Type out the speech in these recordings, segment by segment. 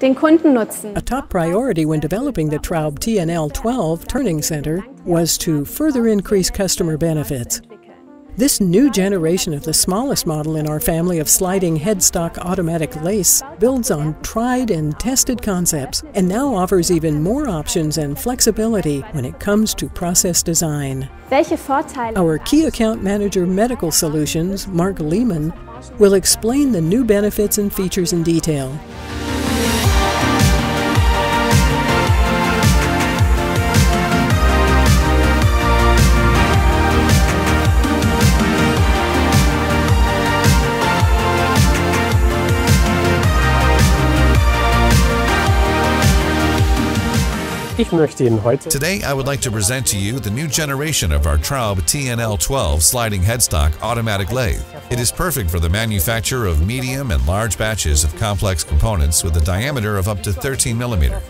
A top priority when developing the Traub TNL12 Turning Center was to further increase customer benefits. This new generation of the smallest model in our family of sliding headstock automatic lathes builds on tried and tested concepts and now offers even more options and flexibility when it comes to process design. Our Key Account Manager Medical Solutions, Mark Lehman, will explain the new benefits and features in detail. Today, I would like to present to you the new generation of our Traub TNL12 sliding headstock automatic lathe. It is perfect for the manufacture of medium and large batches of complex components with a diameter of up to 13 millimeters.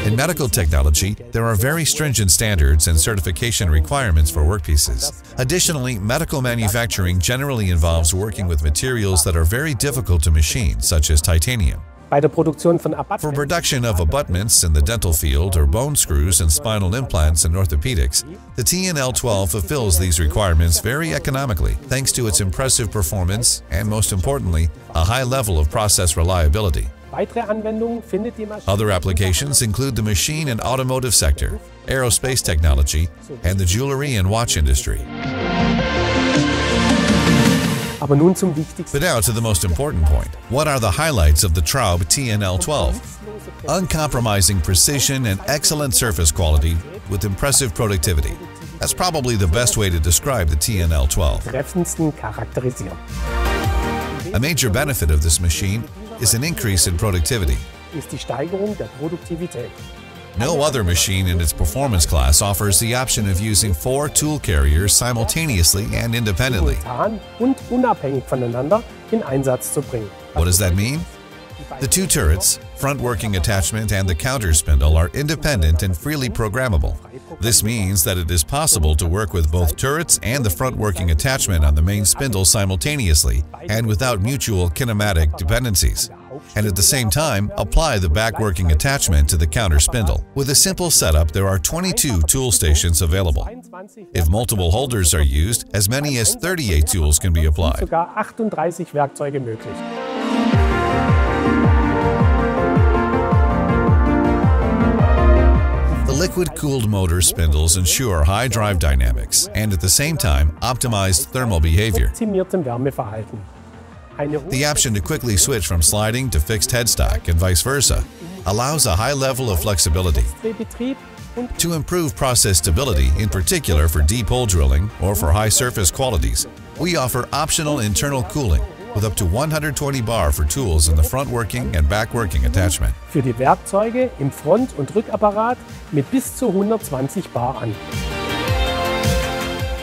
In medical technology, there are very stringent standards and certification requirements for workpieces. Additionally, medical manufacturing generally involves working with materials that are very difficult to machine, such as titanium. For production of abutments in the dental field or bone screws and spinal implants in orthopedics, the TNL12 fulfills these requirements very economically thanks to its impressive performance and, most importantly, a high level of process reliability. Other applications include the machine and automotive sector, aerospace technology, and the jewelry and watch industry. But now to the most important point. What are the highlights of the Traub TNL12? Uncompromising precision and excellent surface quality with impressive productivity. That's probably the best way to describe the TNL12. A major benefit of this machine is an increase in productivity. No other machine in its performance class offers the option of using 4 tool carriers simultaneously and independently. What does that mean? The 2 turrets, front working attachment and the counter spindle are independent and freely programmable. This means that it is possible to work with both turrets and the front working attachment on the main spindle simultaneously and without mutual kinematic dependencies, and at the same time apply the back working attachment to the counter spindle. With a simple setup, there are 22 tool stations available. If multiple holders are used, as many as 38 tools can be applied. The liquid-cooled motor spindles ensure high drive dynamics and at the same time optimized thermal behavior. The option to quickly switch from sliding to fixed headstock and vice versa allows a high level of flexibility. To improve process stability, in particular for deep hole drilling or for high surface qualities, we offer optional internal cooling with up to 120 bar for tools in the front working and back working attachment. Für die Werkzeuge im Front- und Rückapparat mit bis zu 120 bar an.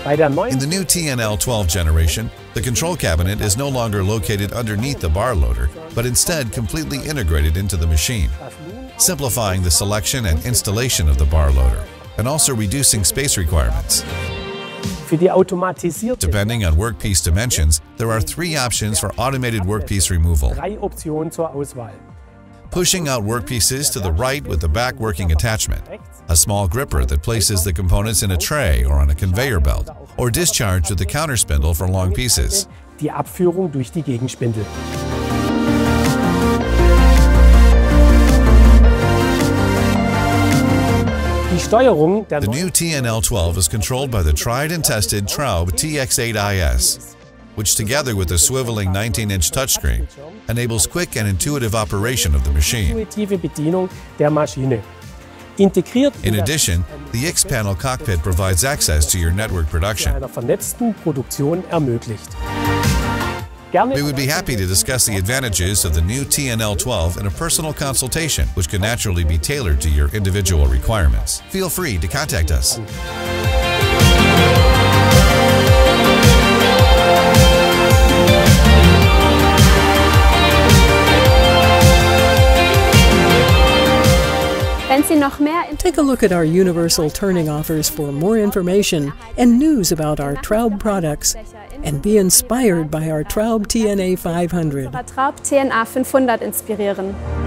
In the new TNL12 generation, the control cabinet is no longer located underneath the bar loader, but instead completely integrated into the machine, simplifying the selection and installation of the bar loader, and also reducing space requirements. Depending on workpiece dimensions, there are 3 options for automated workpiece removal. Pushing out workpieces to the right with the back working attachment, a small gripper that places the components in a tray or on a conveyor belt, or discharge with the counter spindle for long pieces. Die Abführung durch die Gegenspindel. The new TNL12 is controlled by the tried and tested Traub TX8IS, which together with the swiveling 19-inch touchscreen enables quick and intuitive operation of the machine. In addition, the X-Panel cockpit provides access to your network production. We would be happy to discuss the advantages of the new TNL12 in a personal consultation, which can naturally be tailored to your individual requirements. Feel free to contact us. Take a look at our universal turning offers for more information and news about our Traub products, and be inspired by our Traub TNA 500. Traub TNA 500 inspirieren.